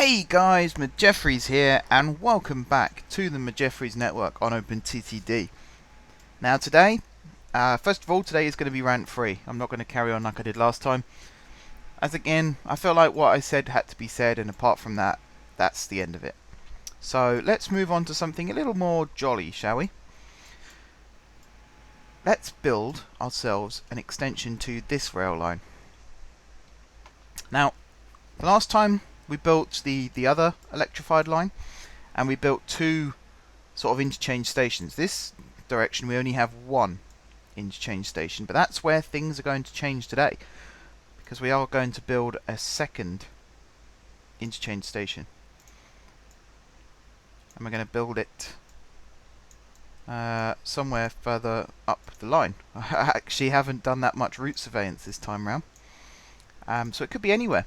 Hey guys, Jeffries here, and welcome back to the Jeffries network on OpenTTD. Now today, first of all, today is going to be rant free. I'm not going to carry on like I did last time. As again, I feel like what I said had to be said, and apart from that, that's the end of it. So let's move on to something a little more jolly, shall we? Let's build ourselves an extension to this rail line. Now, the last time we built the other electrified line, and we built two sort of interchange stations. This direction we only have one interchange station, but that's where things are going to change today, because we are going to build a second interchange station, and we're going to build it somewhere further up the line. I actually haven't done that much route surveillance this time round, so it could be anywhere.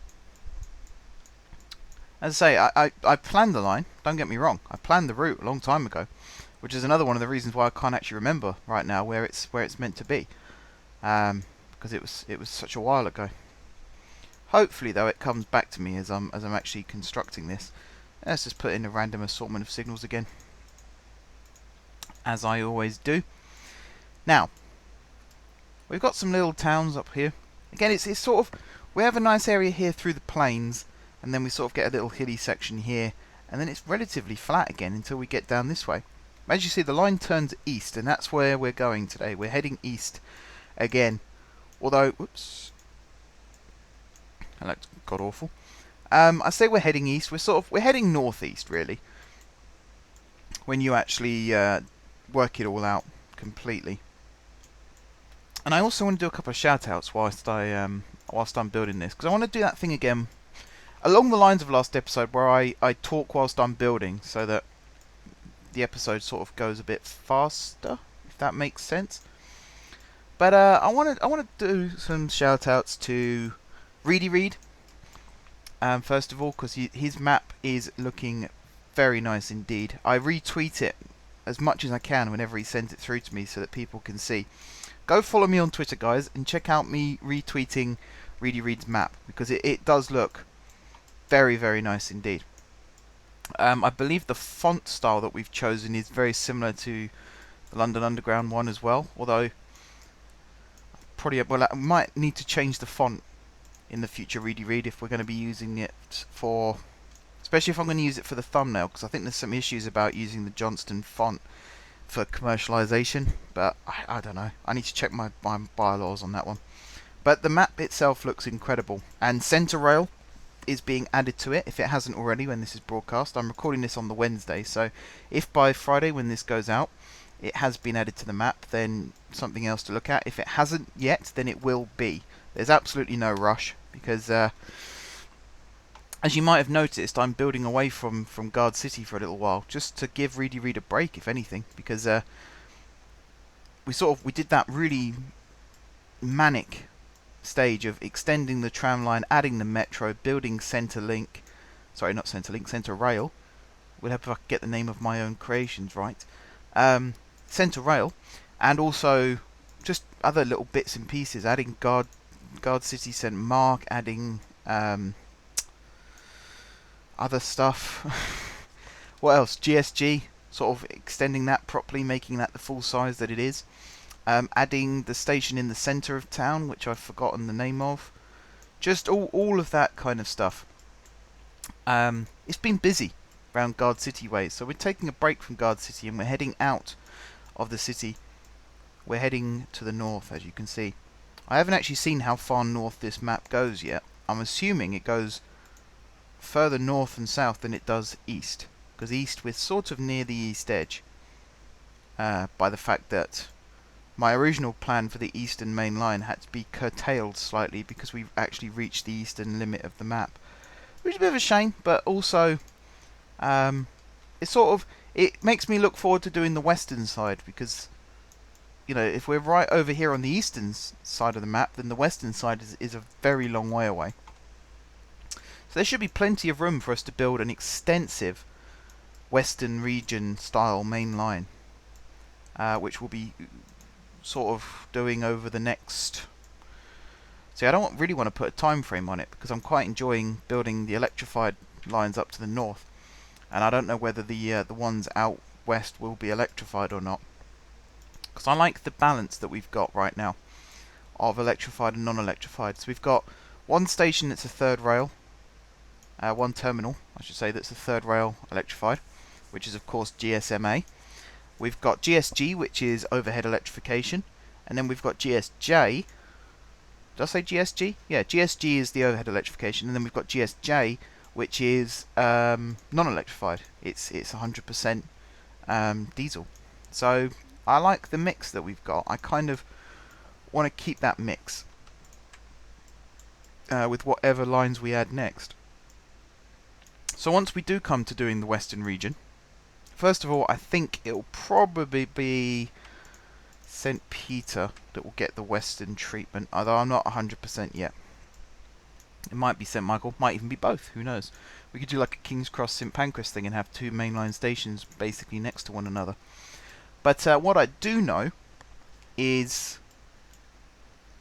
As I say, I planned the line, don't get me wrong, I planned the route a long time ago, which is another one of the reasons why I can't actually remember right now where it's meant to be, because it was such a while ago. Hopefully though it comes back to me as I'm actually constructing this. Let's just put in a random assortment of signals again, as I always do. Now, we've got some little towns up here. Again, it's sort of, we have a nice area here through the plains, and then we sort of get a little hilly section here, and then it's relatively flat again until we get down this way. As you see, the line turns east, and that's where we're going today. We're heading east again, although, whoops, that got awful. I say we're heading east, we're heading northeast really, when you actually work it all out completely. And I also want to do a couple of shout outs whilst I'm building this, because I want to do that thing again along the lines of last episode, where I talk whilst I'm building, so that the episode sort of goes a bit faster, if that makes sense. But I want to do some shout outs to Reed, first of all, because his map is looking very nice indeed. I retweet it as much as I can whenever he sends it through to me, so that people can see. Go follow me on Twitter, guys, and check out me retweeting Reed's map, because it does look very, very nice indeed. I believe the font style that we've chosen is very similar to the London Underground one as well, although I might need to change the font in the future, Reed, if we're going to be using it for, especially if I'm going to use it for the thumbnail, because I think there's some issues about using the Johnston font for commercialization, but I don't know. I need to check my bylaws on that one. But the map itself looks incredible, and Centre Rail is being added to it, if it hasn't already when this is broadcast. I'm recording this on the Wednesday, so if by Friday when this goes out it has been added to the map, then something else to look at. If it hasn't yet, then it will be. There's absolutely no rush, because as you might have noticed, I'm building away from Guard City for a little while, just to give Reed a break, if anything, because we did that really manic stage of extending the tram line, adding the metro, building Centre Rail. We'll have to get the name of my own creations right. Centre Rail, and also just other little bits and pieces, adding Guard City St Mark, adding other stuff. What else? GSG, sort of extending that properly, making that the full size that it is. Adding the station in the centre of town, which I've forgotten the name of. Just all of that kind of stuff. It's been busy around Guard City ways, so we're taking a break from Guard City and we're heading out of the city. We're heading to the north, as you can see. I haven't actually seen how far north this map goes yet. I'm assuming it goes further north and south than it does east, because east we're sort of near the east edge, by the fact that my original plan for the eastern main line had to be curtailed slightly because we've actually reached the eastern limit of the map, which is a bit of a shame, but also it makes me look forward to doing the western side, because if we're right over here on the eastern side of the map, then the western side is a very long way away. So there should be plenty of room for us to build an extensive western region style main line, which will be sort of doing over the next... See, I don't really want to put a time frame on it, because I'm quite enjoying building the electrified lines up to the north. And I don't know whether the ones out west will be electrified or not, because I like the balance that we've got right now of electrified and non-electrified. So we've got one station that's a third rail, one terminal, I should say, that's a third rail electrified, which is of course GSMA. We've got GSG, which is overhead electrification, and then we've got GSJ. Did I say GSG? Yeah, GSG is the overhead electrification, and then we've got GSJ, which is non-electrified. It's 100% diesel. So I like the mix that we've got. I kind of want to keep that mix with whatever lines we add next. So once we do come to doing the western region, first of all, I think it'll probably be St. Peter that will get the western treatment, although I'm not 100% yet. It might be St. Michael, might even be both, who knows. We could do like a King's Cross St. Pancras thing and have two mainline stations basically next to one another. But what I do know is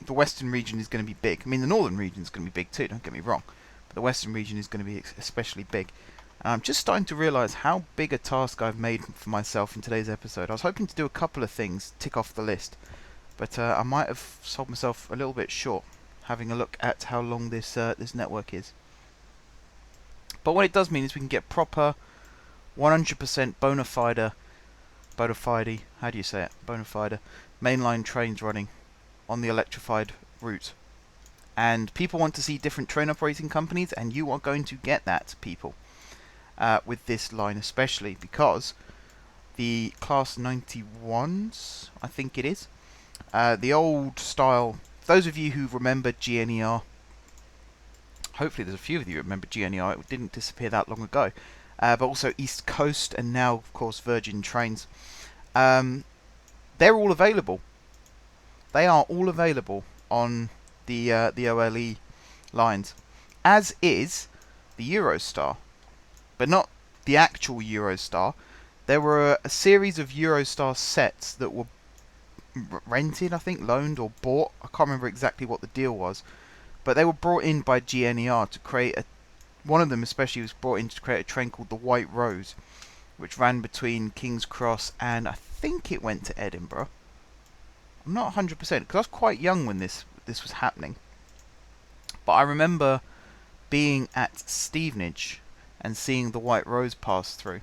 the western region is going to be big. I mean, the northern region is going to be big too, don't get me wrong. But the western region is going to be especially big. And I'm just starting to realise how big a task I've made for myself in today's episode. I was hoping to do a couple of things, tick off the list. But I might have sold myself a little bit short, having a look at how long this this network is. But what it does mean is we can get proper 100% bona fide, how do you say it? Bona fide mainline trains running on the electrified route. And people want to see different train operating companies, and you are going to get that, people, with this line especially, because the Class 91s, I think it is, the old style, those of you who remember GNER, hopefully there's a few of you who remember GNER, it didn't disappear that long ago, but also East Coast and now of course Virgin trains, they're all available. They are all available on the OLE lines, as is the Eurostar, but not the actual Eurostar. There were a series of Eurostar sets that were rented, I think, loaned or bought. I can't remember exactly what the deal was, but they were brought in by GNER to create a. One of them especially was brought in to create a train called the White Rose, which ran between King's Cross and I think it went to Edinburgh. I'm not 100% because I was quite young when this was happening, but I remember being at Stevenage and seeing the White Rose pass through,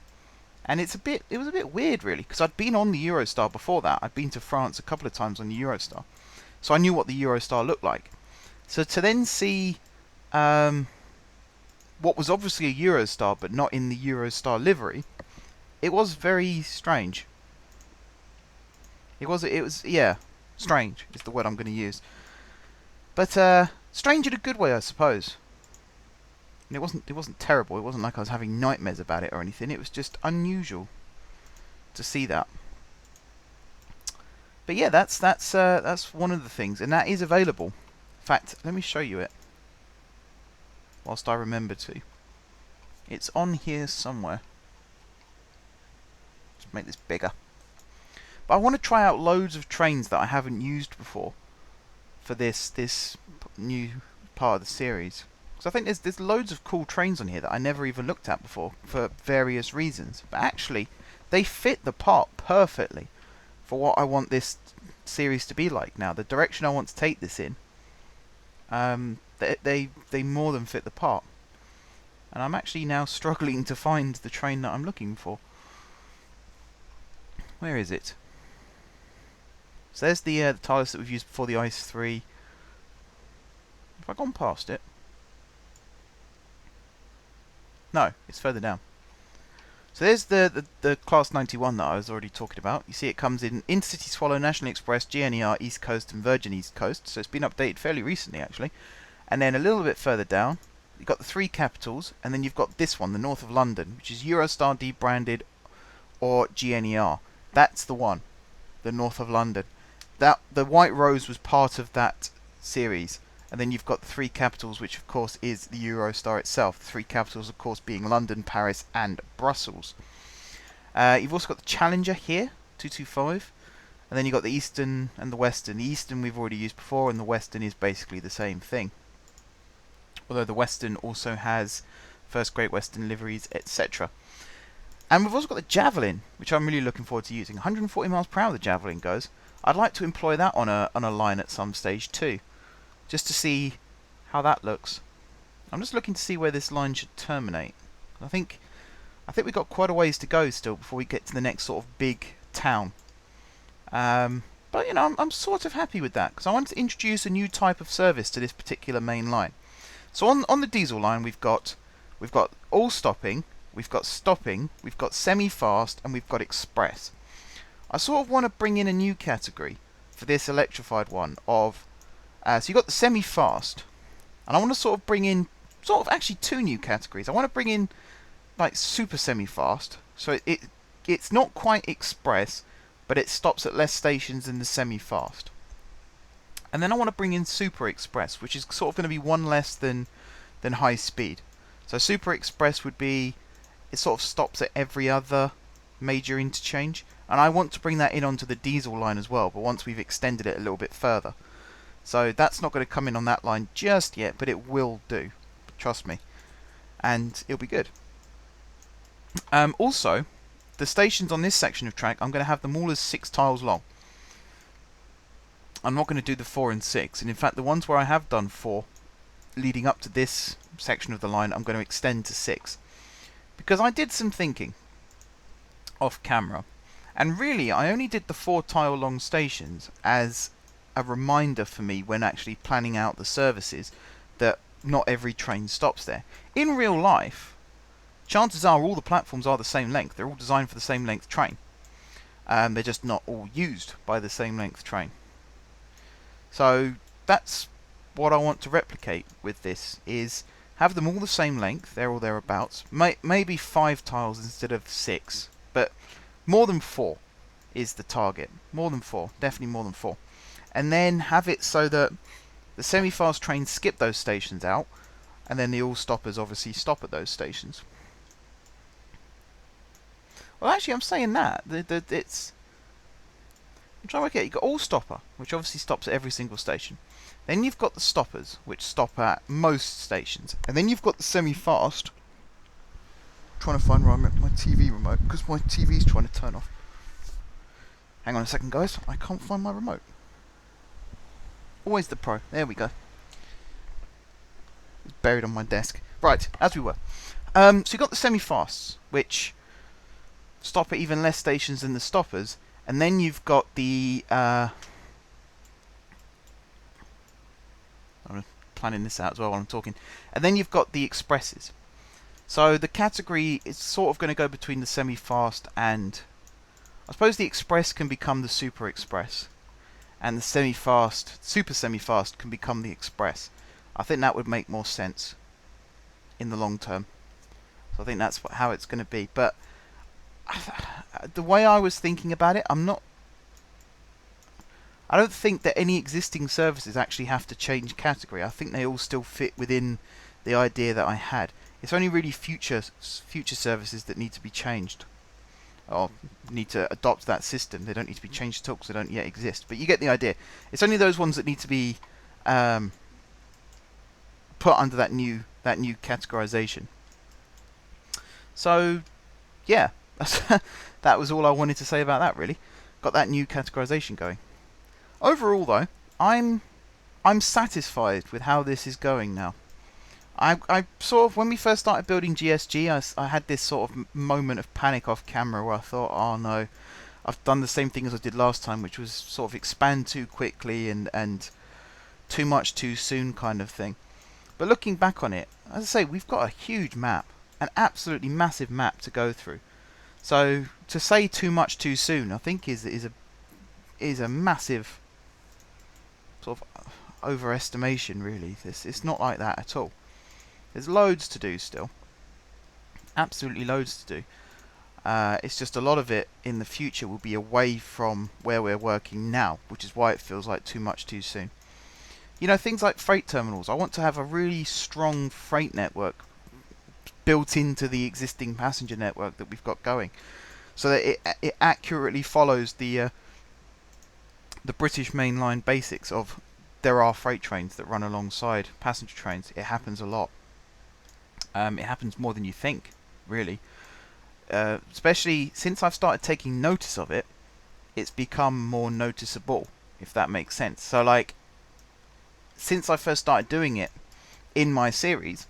and it was a bit weird really, because I'd been on the Eurostar before that. I'd been to France a couple of times on the Eurostar, so I knew what the Eurostar looked like. So to then see what was obviously a Eurostar but not in the Eurostar livery, it was very strange. It was yeah, strange is the word I'm going to use. But strange in a good way, I suppose. And it wasn't terrible. It wasn't like I was having nightmares about it or anything. It was just unusual to see that. But yeah, that's one of the things, and that is available. In fact, let me show you it whilst I remember to. It's on here somewhere. Let's make this bigger. But I want to try out loads of trains that I haven't used before for this new part of the series. Because I think there's loads of cool trains on here that I never even looked at before for various reasons. But actually, they fit the part perfectly for what I want this series to be like now. The direction I want to take this in. They more than fit the part. And I'm actually now struggling to find the train that I'm looking for. Where is it? So there's the TARDIS that we've used before, the Ice 3. Have I gone past it? No, it's further down. So there's the Class 91 that I was already talking about. You see it comes in Intercity Swallow, National Express, GNER, East Coast and Virgin East Coast. So it's been updated fairly recently actually. And then a little bit further down, you've got the three capitals, and then you've got this one, the North of London, which is Eurostar debranded or GNER. That's the one, the North of London. The White Rose was part of that series. And then you've got the three capitals, which of course is the Eurostar itself. The three capitals, of course, being London, Paris, and Brussels. You've also got the Challenger here, 225. And then you've got the Eastern and the Western. The Eastern we've already used before, and the Western is basically the same thing. Although the Western also has First Great Western liveries, etc. And we've also got the Javelin, which I'm really looking forward to using. 140 miles per hour the Javelin goes. I'd like to employ that on a line at some stage too, just to see how that looks. I'm just looking to see where this line should terminate. I think we've got quite a ways to go still before we get to the next sort of big town. But you know, I'm sort of happy with that because I wanted to introduce a new type of service to this particular main line. So on the diesel line, we've got all stopping, we've got stopping, we've got semi-fast, and we've got express. I sort of want to bring in a new category for this electrified one of so you've got the semi-fast, and I want to sort of bring in actually two new categories. I want to bring in like super semi-fast, so it's not quite express, but it stops at less stations than the semi-fast. And then I want to bring in super express, which is sort of going to be one less than high speed. So super express would be it sort of stops at every other major interchange, and I want to bring that in onto the diesel line as well, but once we've extended it a little bit further. So that's not going to come in on that line just yet, but it will do, trust me, and it'll be good. Also, the stations on this section of track, I'm going to have them all as 6 tiles long. I'm not going to do the 4 and 6, and in fact the ones where I have done 4 leading up to this section of the line, I'm going to extend to 6. Because I did some thinking off camera, and really I only did the 4 tile long stations as a reminder for me when actually planning out the services that not every train stops there. In real life, chances are all the platforms are the same length. They're all designed for the same length train. They're just not all used by the same length train. So that's what I want to replicate with this, is have them all the same length, there or thereabouts. Maybe 5 tiles instead of 6, but more than 4 is the target. More than 4, definitely more than 4. And then have it so that the semi-fast trains skip those stations out, and then the all-stoppers obviously stop at those stations. Well, actually, I'm saying that. It's... I'm trying to work it out. You've got all-stopper, which obviously stops at every single station. Then you've got the stoppers, which stop at most stations. And then you've got the semi-fast. I'm trying to find my TV remote, because my TV's trying to turn off. Hang on a second, guys. I can't find my remote. Always the pro. There we go. It's buried on my desk. Right, as we were. So you've got the semi-fasts, which stop at even less stations than the stoppers. And then you've got the... I'm planning this out as well while I'm talking. And then you've got the expresses. So the category is sort of going to go between the semi-fast and... I suppose the express can become the super express. And the semi-fast, super semi-fast can become the express. I think that would make more sense in the long term. So I think that's how it's going to be. But the way I was thinking about it, I don't think that any existing services actually have to change category. I think they all still fit within the idea that I had. It's only really future services that need to be changed, or need to adopt that system. They don't need to be changed at all because they don't yet exist. But you get the idea. It's only those ones that need to be put under that new categorization. So, yeah, that was all I wanted to say about that. Really, got that new categorization going. Overall, though, I'm satisfied with how this is going now. I sort of, when we first started building GSG, I had this sort of moment of panic off camera where I thought, oh no, I've done the same thing as I did last time, which was sort of expand too quickly and too much too soon kind of thing. But looking back on it, as I say, we've got a huge map, an absolutely massive map to go through. So to say too much too soon, I think is a massive sort of overestimation, really. It's not like that at all. There's loads to do still. Absolutely loads to do. It's just a lot of it in the future will be away from where we're working now, which is why it feels like too much too soon. You know, things like freight terminals. I want to have a really strong freight network built into the existing passenger network that we've got going, so that it accurately follows the British mainline basics of there are freight trains that run alongside passenger trains. It happens a lot. It happens more than you think, really. Especially since I've started taking notice of it, it's become more noticeable, if that makes sense. So, like, since I first started doing it in my series,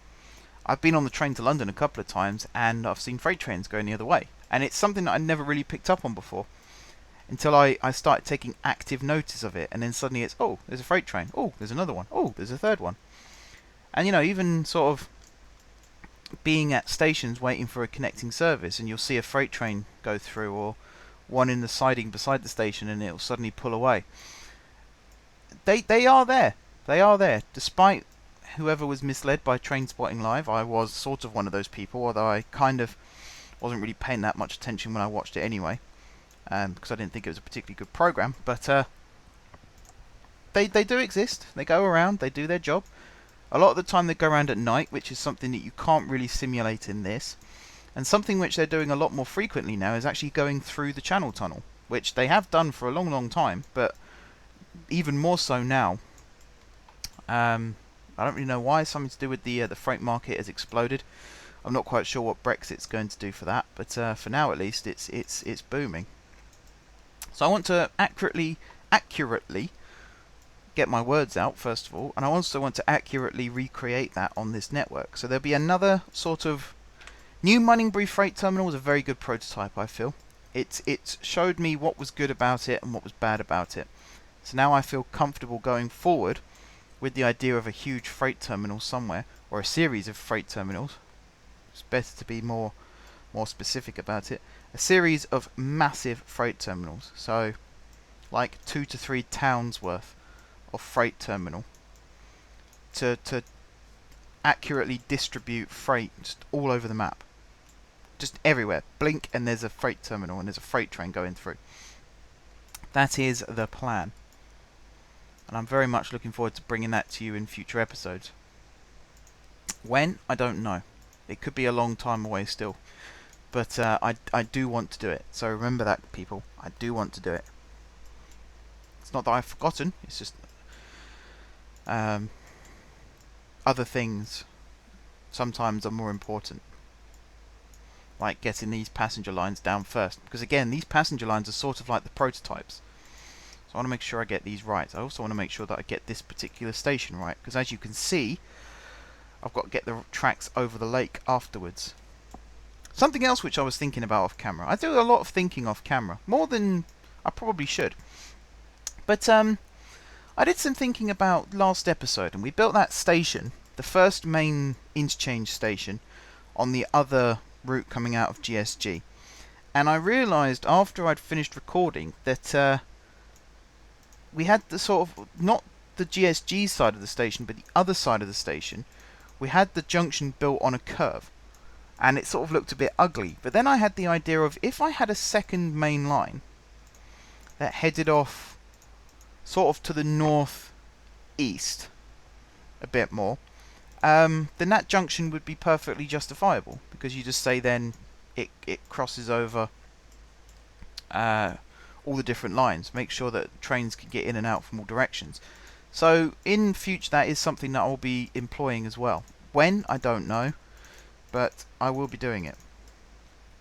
I've been on the train to London a couple of times, and I've seen freight trains going the other way. And it's something that I never really picked up on before, until I started taking active notice of it. And then suddenly it's, oh, there's a freight train. Oh, there's another one. Oh, there's a third one. And, you know, even sort of being at stations waiting for a connecting service, and you'll see a freight train go through, or one in the siding beside the station, and it'll suddenly pull away. They are there. They are there. Despite whoever was misled by Train Spotting Live, I was sort of one of those people, although I kind of wasn't really paying that much attention when I watched it anyway, because I didn't think it was a particularly good program. But they do exist. They go around. They do their job. A lot of the time they go around at night, which is something that you can't really simulate in this. And something which they're doing a lot more frequently now is actually going through the Channel Tunnel, which they have done for a long, long time, but even more so now. I don't really know why. Something to do with the freight market has exploded. I'm not quite sure what Brexit's going to do for that, but for now at least, it's booming. So I want to accurately get my words out first of all, and I also want to accurately recreate that on this network. So there'll be another sort of new Munningbury Freight Terminal. Was a very good prototype, I feel. It showed me what was good about it and what was bad about it. So now I feel comfortable going forward with the idea of a huge freight terminal somewhere, or a series of freight terminals. It's better to be more specific about it. A series of massive freight terminals, so like 2 to 3 towns worth of freight terminal to accurately distribute freight just all over the map, just everywhere. Blink and there's a freight terminal and there's a freight train going through. That is the plan, and I'm very much looking forward to bringing that to you in future episodes. When? I don't know. It could be a long time away still, but I do want to do it. So remember that, people. I do want to do it. It's not that I've forgotten, it's just other things sometimes are more important, like getting these passenger lines down first, because again, these passenger lines are sort of like the prototypes. So I want to make sure I get these right. I also want to make sure that I get this particular station right, because as you can see, I've got to get the tracks over the lake afterwards. Something else which I was thinking about off camera. I do a lot of thinking off camera, more than I probably should. But I did some thinking about last episode, and we built that station, the first main interchange station, on the other route coming out of GSG. And I realised after I'd finished recording that we had the sort of, not the GSG side of the station, but the other side of the station, we had the junction built on a curve. And it sort of looked a bit ugly. But then I had the idea of, if I had a second main line that headed off sort of to the north-east a bit more, then that junction would be perfectly justifiable, because you just say then it crosses over all the different lines, make sure that trains can get in and out from all directions. So in future that is something that I'll be employing as well. When? I don't know, but I will be doing it.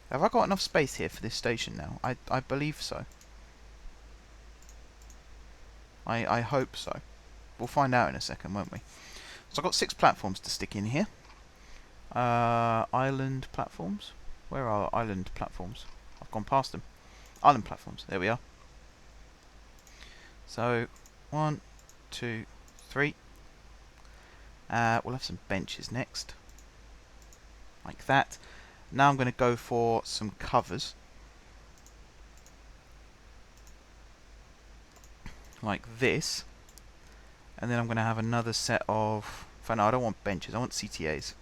Have I got enough space here for this station now? I believe so. I hope so. We'll find out in a second, won't we? So I've got 6 platforms to stick in here. Island platforms. Where are island platforms? I've gone past them. Island platforms. There we are. So 1, 2, 3. We'll have some benches next, like that. Now I'm going to go for some covers, like this, and then I'm going to have another set of, no, I don't want benches, I want CTAs,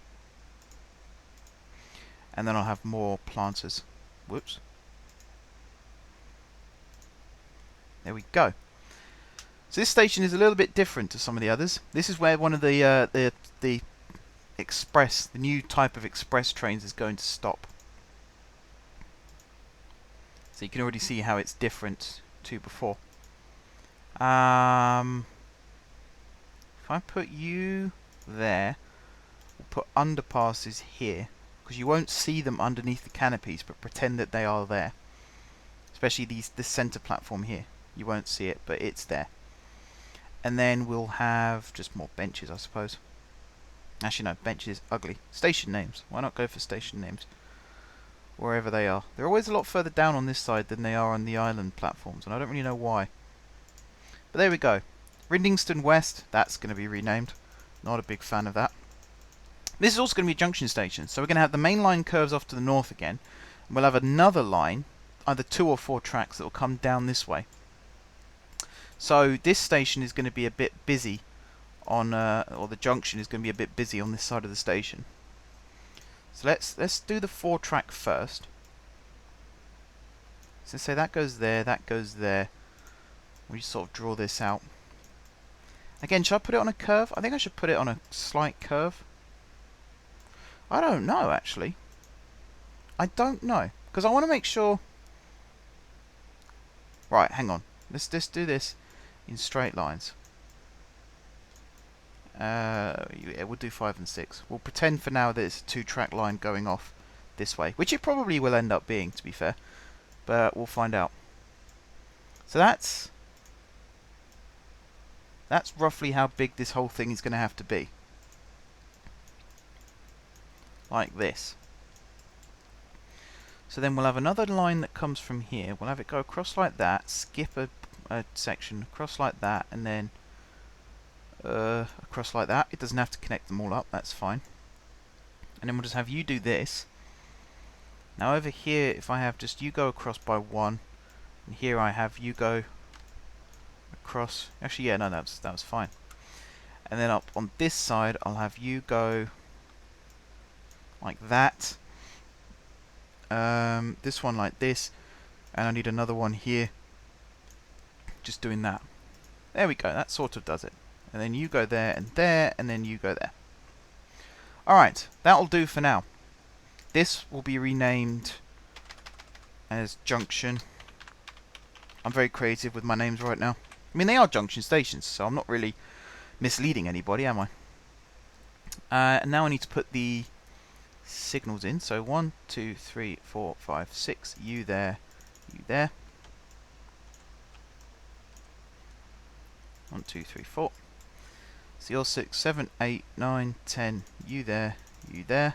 and then I'll have more planters. Whoops. There we go. So this station is a little bit different to some of the others. This is where one of the express, the new type of express trains is going to stop. So you can already see how it's different to before. If I put you there, we'll put underpasses here, because you won't see them underneath the canopies, but pretend that they are there. Especially this center platform here. You won't see it, but it's there. And then we'll have just more benches, I suppose. Actually, no, benches ugly. Station names. Why not go for station names? Wherever they are. They're always a lot further down on this side than they are on the island platforms, and I don't really know why. But there we go. Rindingstone West, that's going to be renamed. Not a big fan of that. This is also going to be a junction station, so we're going to have the main line curves off to the north again. And we'll have another line, either 2 or 4 tracks, that will come down this way. So this station is going to be a bit busy on, or the junction is going to be a bit busy on this side of the station. So let's do the 4 track first. So say that goes there, that goes there. We just sort of draw this out. Again, should I put it on a curve? I think I should put it on a slight curve. I don't know, actually. I don't know, because I want to make sure. Right, hang on. Let's just do this in straight lines. Yeah, we'll do 5 and 6. We'll pretend for now that it's a 2-track line going off this way, which it probably will end up being, to be fair. But we'll find out. So that's roughly how big this whole thing is going to have to be. Like this. So then we'll have another line that comes from here. We'll have it go across like that, skip a section across like that, and then across like that. It doesn't have to connect them all up, that's fine. And then we'll just have you do this. Now over here, if I have just you go across by 1, and here I have you go across. Actually, yeah, no, that was fine. And then up on this side, I'll have you go like that. This one like this, and I need another one here. Just doing that. There we go. That sort of does it. And then you go there, and then you go there. Alright, that'll do for now. This will be renamed as Junction. I'm very creative with my names right now. I mean, they are junction stations, so I'm not really misleading anybody, am I? And now I need to put the signals in. So 1, 2, 3, 4, 5, 6. You there, you there. 1, 2, 3, 4. So you're 6, 7, 8, 9, 10. You there, you there.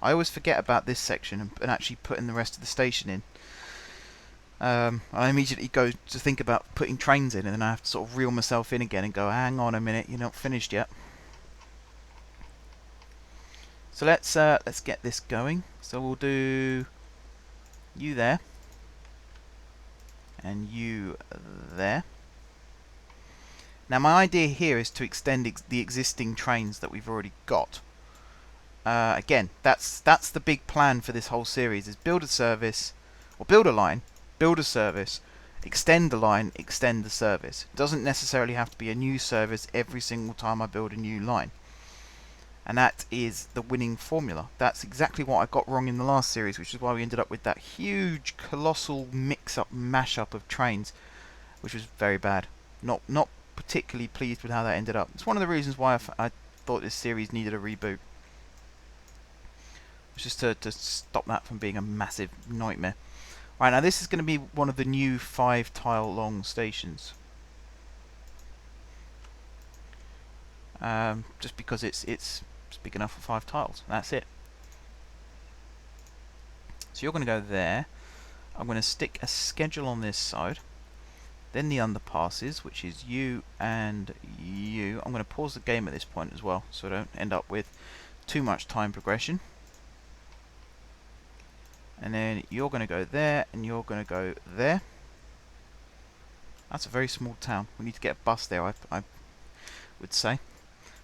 I always forget about this section and actually putting the rest of the station in. I immediately go to think about putting trains in, and then I have to sort of reel myself in again and go, hang on a minute, you're not finished yet. So let's get this going. So we'll do you there, and you there. Now my idea here is to extend the existing trains that we've already got. Again, that's the big plan for this whole series: is build a service, or build a line, build a service, extend the line, extend the service. It doesn't necessarily have to be a new service every single time I build a new line. And that is the winning formula. That's exactly what I got wrong in the last series, which is why we ended up with that huge, colossal mix-up, mash-up of trains, which was very bad. Not particularly pleased with how that ended up. It's one of the reasons why I thought this series needed a reboot. It's just to stop that from being a massive nightmare. Right, now this is going to be one of the new 5-tile long stations. Just because it's big enough for 5 tiles. That's it. So you're going to go there. I'm going to stick a schedule on this side. Then the underpasses, which is you and you. I'm going to pause the game at this point as well, so I don't end up with too much time progression. And then you're going to go there, and you're going to go there. That's a very small town. We need to get a bus there, I would say.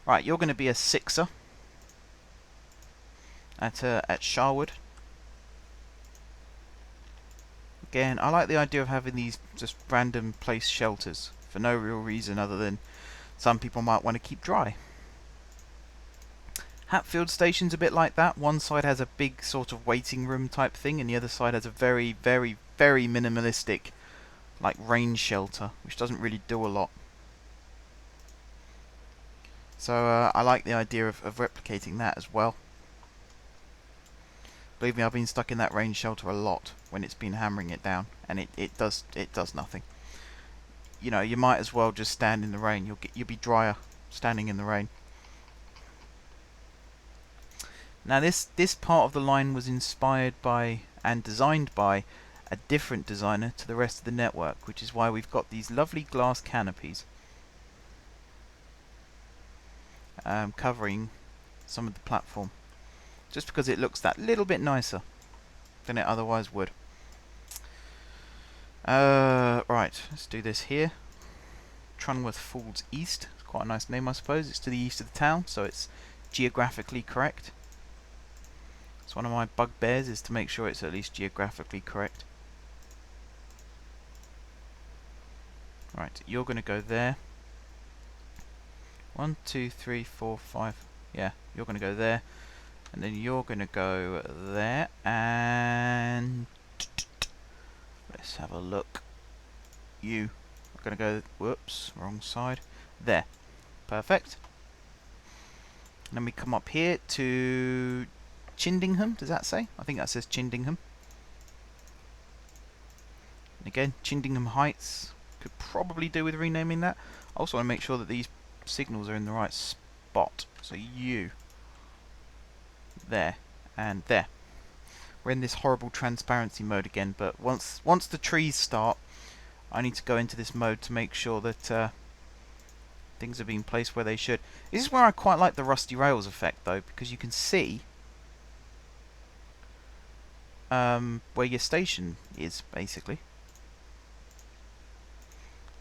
Right, you're going to be a 6er at Sharwood. Again, I like the idea of having these just random place shelters for no real reason other than some people might want to keep dry. Hatfield Station's a bit like that. One side has a big sort of waiting room type thing, and the other side has a very, very, very minimalistic like rain shelter, which doesn't really do a lot. So I like the idea of replicating that as well. Believe me, I've been stuck in that rain shelter a lot when it's been hammering it down, and it does nothing. You know, you might as well just stand in the rain. You'll be drier standing in the rain. Now this part of the line was inspired by and designed by a different designer to the rest of the network, which is why we've got these lovely glass canopies covering some of the platform, just because it looks that little bit nicer than it otherwise would. Right, let's do this here. Trunworth Falls East. It's quite a nice name, I suppose. It's to the east of the town, so it's geographically correct. It's one of my bugbears, is to make sure it's at least geographically correct. Right, you're going to go there. 1, 2, 3, 4, 5. Yeah, you're going to go there. And then you're going to go there. And let's have a look. You are going to go, whoops, wrong side. There. Perfect. And then we come up here to Chindingham, does that say? I think that says Chindingham. And again, Chindingham Heights. Could probably do with renaming that. I also want to make sure that these signals are in the right spot. So you, there, and there. We're in this horrible transparency mode again, but once the trees start, I need to go into this mode to make sure that things are being placed where they should. This is where I quite like the rusty rails effect, though, because you can see where your station is, basically.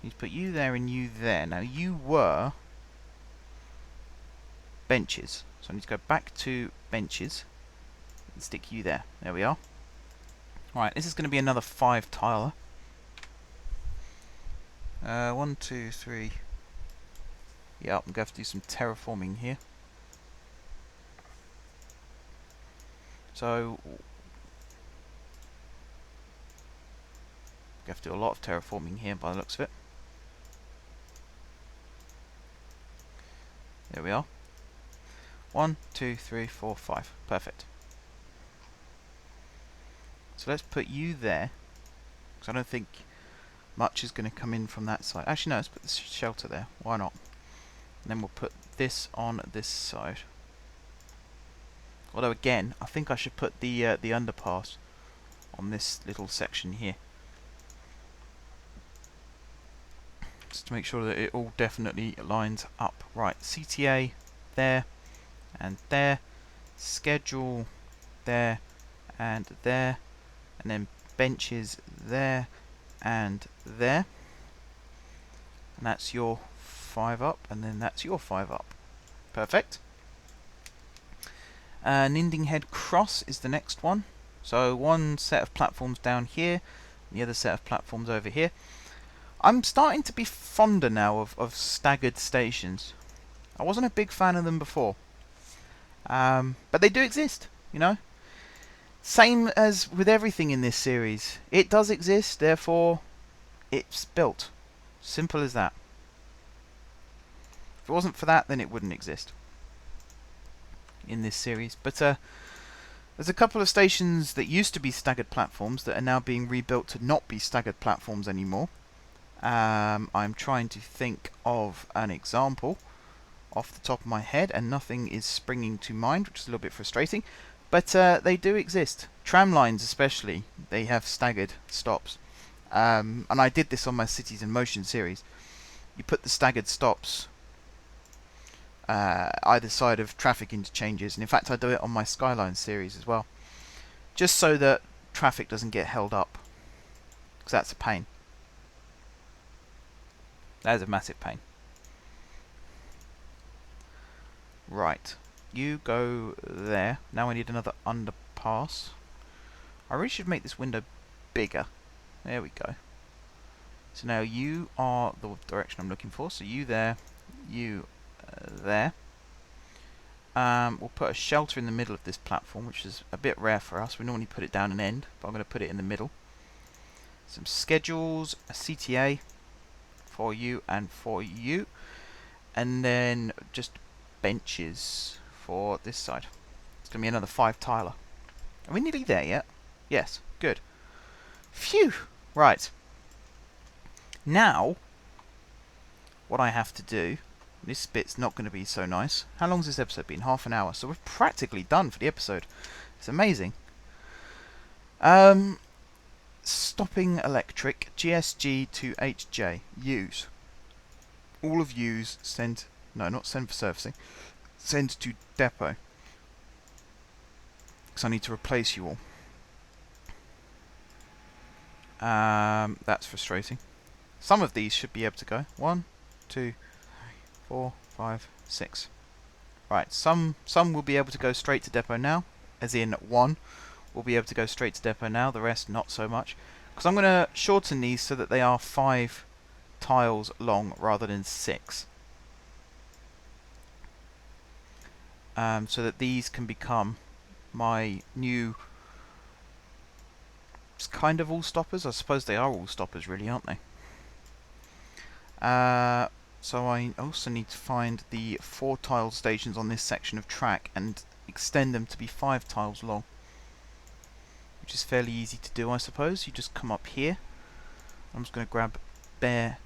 You put you there and you there. Now, you were benches. So I need to go back to benches and stick you there. There we are. Right, this is going to be another 5 tiler. 1, 2, 3. Yeah, I'm going to have to do some terraforming here. So I have to do a lot of terraforming here by the looks of it. There we are. 1, 2, 3, 4, 5. Perfect. So let's put you there, because I don't think much is going to come in from that side. Actually, no, let's put the shelter there. Why not? And then we'll put this on this side. Although again, I think I should put the underpass on this little section here, just to make sure that it all definitely lines up. Right, CTA there and there, schedule there, and then benches there and there, and that's your 5 up, and then that's your 5 up. Perfect. Ninding Head Cross is the next one. So one set of platforms down here, and the other set of platforms over here. I'm starting to be fonder now of staggered stations. I wasn't a big fan of them before. But they do exist, you know. Same as with everything in this series. It does exist, therefore it's built. Simple as that. If it wasn't for that, then it wouldn't exist in this series. But there's a couple of stations that used to be staggered platforms that are now being rebuilt to not be staggered platforms anymore. I'm trying to think of an example off the top of my head, and nothing is springing to mind, which is a little bit frustrating. But they do exist. Tram lines especially, they have staggered stops. And I did this on my Cities in Motion series. You put the staggered stops either side of traffic interchanges, and in fact I do it on my Skyline series as well, just so that traffic doesn't get held up, because that's a pain. That is a massive pain. Right, you go there. Now I need another underpass. I really should make this window bigger. There we go. So now you are the direction I'm looking for. So you there, you there. We'll put a shelter in the middle of this platform, which is a bit rare for us. We normally put it down an end, but I'm going to put it in the middle. Some schedules, a CTA for you and for you. And then just benches for this side. It's going to be another 5 tiler. Are we nearly there yet? Yes, good. Phew! Right. Now, what I have to do, this bit's not going to be so nice. How long's this episode been? Half an hour. So we're practically done for the episode. It's amazing. Stopping electric, GSG to HJ. Use. All of use send, no, not send for servicing. Send to depot. Because I need to replace you all. That's frustrating. Some of these should be able to go. 1, 2, 3, 4, 5, 6. Right, some will be able to go straight to depot now, as in 1 will be able to go straight to depot now, the rest not so much. Because I'm going to shorten these so that they are 5 tiles long rather than 6. So that these can become my new... It's kind of all stoppers. I suppose they are all stoppers really, aren't they? So I also need to find the 4 tile stations on this section of track and extend them to be 5 tiles long, which is fairly easy to do, I suppose. You just come up here. I'm just going to grab Bear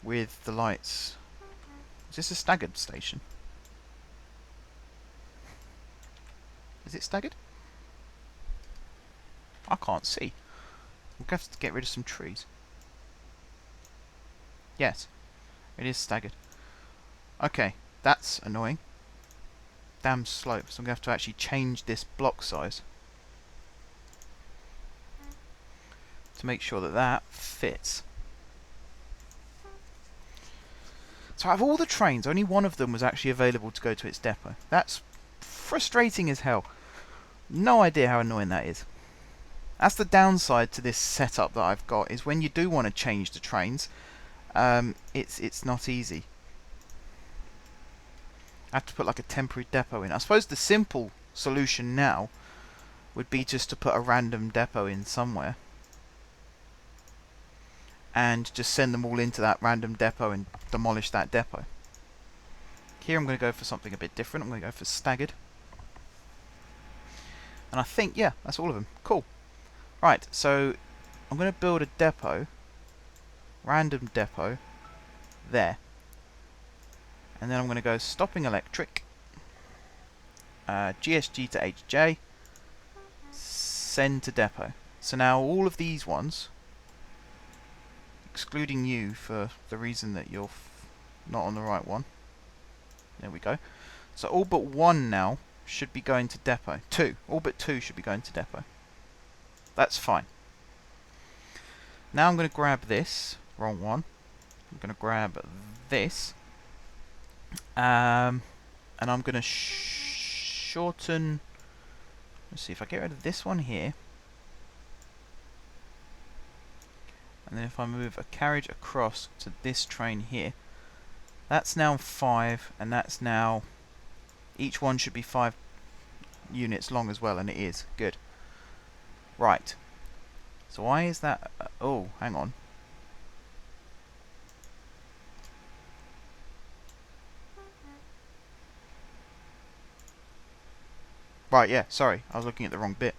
with the lights. Is this a staggered station? Is it staggered? I can't see. We'll have to get rid of some trees. Yes, it is staggered. Okay, that's annoying. Damn slope. So I'm going to have to actually change this block size to make sure that that fits. So out of all the trains, only one of them was actually available to go to its depot. That's frustrating as hell. No idea how annoying that is. That's the downside to this setup that I've got, is when you do want to change the trains, it's not easy. I have to put like a temporary depot in. I suppose the simple solution now would be just to put a random depot in somewhere and just send them all into that random depot and demolish that depot. Here I'm going to go for something a bit different. I'm going to go for staggered. And I think, yeah, that's all of them. Cool. Right, so I'm going to build a depot, random depot, there. And then I'm going to go stopping electric, GSG to HJ, send to depot. So now all of these ones, excluding you for the reason that you're not on the right one. There we go. So all but 1 now should be going to depot. 2. All but 2 should be going to depot. That's fine. Now I'm going to grab this. Wrong one. I'm going to grab this. And I'm going to shorten... Let's see, if I get rid of this one here, and then if I move a carriage across to this train here, that's now 5, and that's now... Each one should be 5 units long as well, and it is. Good. Right. So why is that... oh, hang on. Right, yeah, sorry. I was looking at the wrong bit.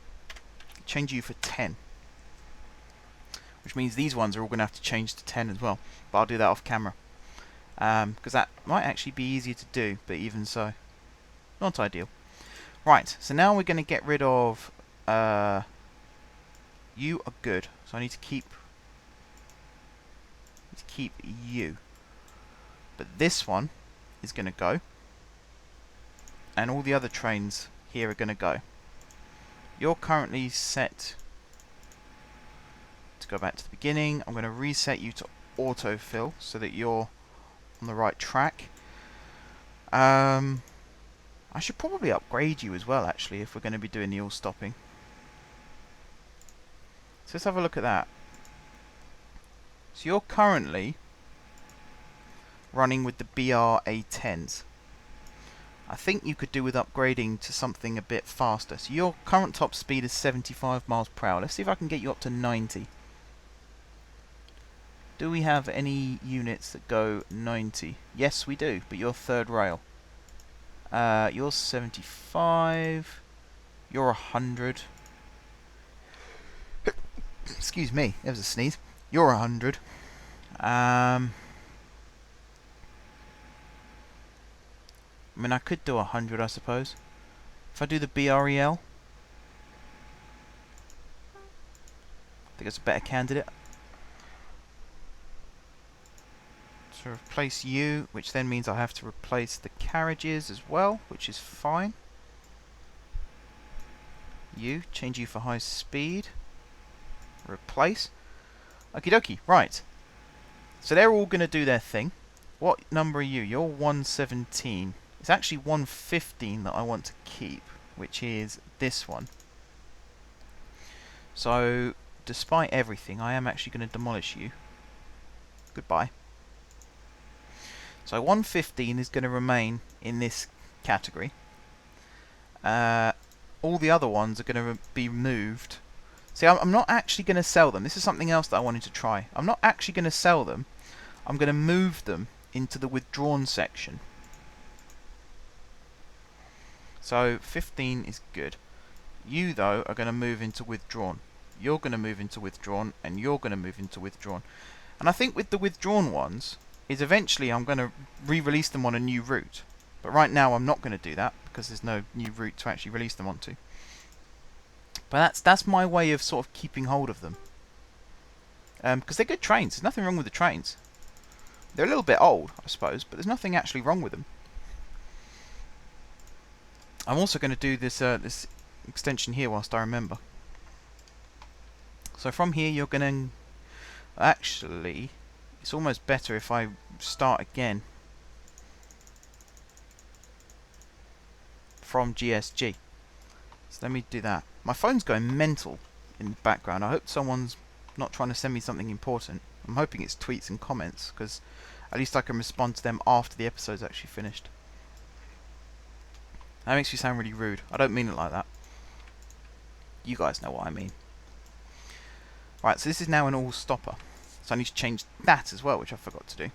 Change you for 10. Which means these ones are all going to have to change to 10 as well. But I'll do that off camera. Because that might actually be easier to do, but even so. Not ideal. Right, so now we're going to get rid of... you are good, so I need to keep you. But this one is going to go, and all the other trains here are going to go. You're currently set to go back to the beginning. I'm going to reset you to autofill so that you're on the right track. I should probably upgrade you as well, actually, if we're going to be doing the all stopping. So let's have a look at that. So you're currently running with the BR-A10s. I think you could do with upgrading to something a bit faster. So your current top speed is 75 miles per hour. Let's see if I can get you up to 90. Do we have any units that go 90? Yes, we do, but you're third rail. You're 75. You're 100. Excuse me, there was a sneeze. You're 100. I mean, I could do 100, I suppose. If I do the BREL, I think it's a better candidate. To replace you, which then means I have to replace the carriages as well, which is fine. You, change you for high speed. Replace. Okie dokie, right. So they're all going to do their thing. What number are you? You're 117. It's actually 115 that I want to keep, which is this one. So, despite everything, I am actually going to demolish you. Goodbye. So 115 is going to remain in this category. All the other ones are going to be moved. See, I'm not actually going to sell them. This is something else that I wanted to try. I'm not actually going to sell them. I'm going to move them into the withdrawn section. So 15 is good. You, though, are going to move into withdrawn. You're going to move into withdrawn, and you're going to move into withdrawn. And I think with the withdrawn ones, is eventually I'm going to re-release them on a new route. But right now I'm not going to do that, because there's no new route to actually release them onto. But that's my way of sort of keeping hold of them. Because they're good trains. There's nothing wrong with the trains. They're a little bit old, I suppose, but there's nothing actually wrong with them. I'm also going to do this this extension here whilst I remember. So from here you're going to... Actually, it's almost better if I start again from GSG. So let me do that. My phone's going mental in the background. I hope someone's not trying to send me something important. I'm hoping it's tweets and comments, because at least I can respond to them after the episode's actually finished. That makes me sound really rude. I don't mean it like that. You guys know what I mean. Right, so this is now an all stopper. So I need to change that as well, which I forgot to do.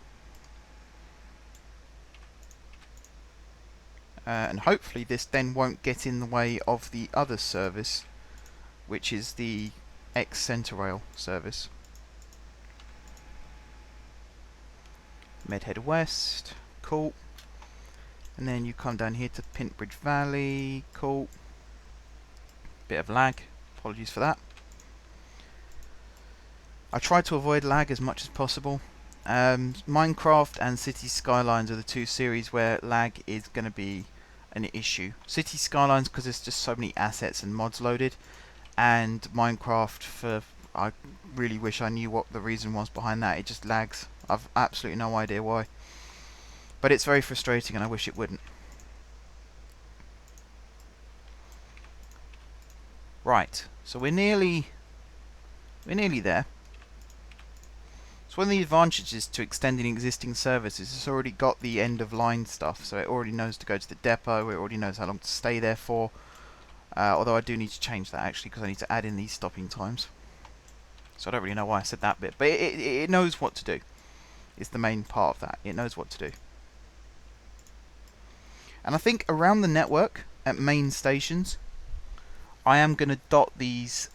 And hopefully this then won't get in the way of the other service, which is the X-Centerrail service. Medhead West, cool. And then you come down here to Pintbridge Valley, cool. Bit of lag, apologies for that. I try to avoid lag as much as possible. Minecraft and City Skylines are the two series where lag is going to be an issue. City Skylines because there's just so many assets and mods loaded, and Minecraft for... I really wish I knew what the reason was behind that. It just lags. I've absolutely no idea why. But it's very frustrating and I wish it wouldn't. Right, so we're nearly there. So one of the advantages to extending existing services, it's already got the end of line stuff, so it already knows to go to the depot, it already knows how long to stay there for. Although I do need to change that actually, because I need to add in these stopping times. So I don't really know why I said that bit, but it knows what to do. It's the main part of that. It knows what to do. And I think around the network, at main stations, I am going to dot these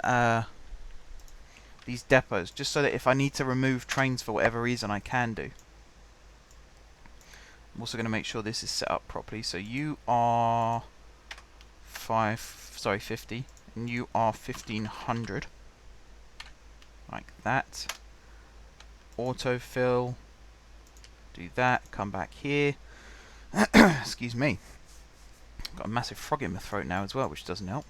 depots, just so that if I need to remove trains for whatever reason, I can do. I'm also going to make sure this is set up properly. So you are 50, and you are 1500. Like that. Autofill. Do that. Come back here. Excuse me. Got a massive frog in my throat now as well, which doesn't help.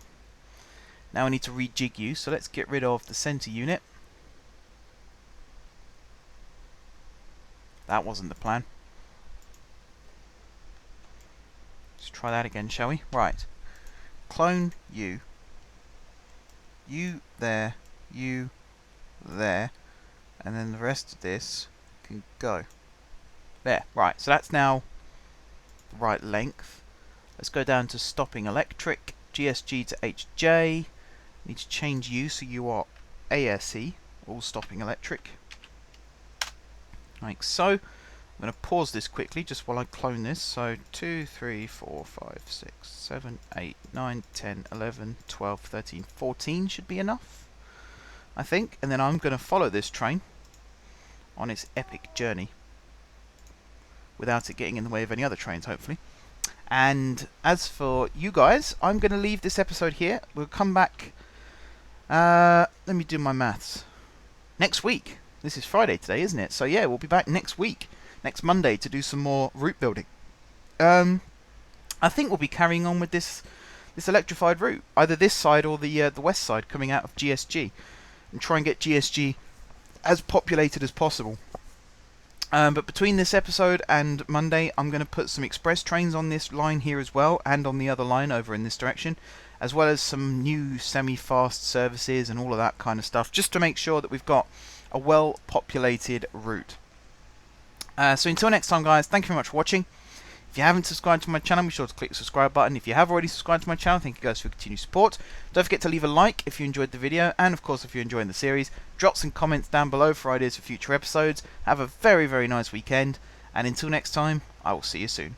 Now I need to rejig you, so let's get rid of the center unit. That wasn't the plan. Let's try that again, shall we? Right. Clone you. You there. You there. And then the rest of this can go. There. Right. So that's now the right length. Let's go down to stopping electric. GSG to HJ. Need to change you so you are ASE, all stopping electric. like so. I'm going to pause this quickly just while I clone this. So 2, 3, 4, 5, 6, 7, 8, 9, 10, 11, 12, 13, 14 should be enough, I think. And then I'm going to follow this train on its epic journey without it getting in the way of any other trains, hopefully. And as for you guys, I'm going to leave this episode here. We'll come back, let me do my maths, next week. This is Friday today, isn't it? So yeah, we'll be back next week, next Monday, to do some more route building. I think we'll be carrying on with this electrified route, either this side or the west side coming out of GSG, and try and get GSG as populated as possible. But between this episode and Monday, I'm going to put some express trains on this line here as well, and on the other line over in this direction, as well as some new semi-fast services and all of that kind of stuff, just to make sure that we've got a well-populated route. So until next time, guys, thank you very much for watching. If you haven't subscribed to my channel, be sure to click the subscribe button. If you have already subscribed to my channel, thank you guys for your continued support. Don't forget to leave a like if you enjoyed the video, and of course if you're enjoying the series, drop some comments down below for ideas for future episodes. Have a very, very nice weekend, and until next time, I will see you soon.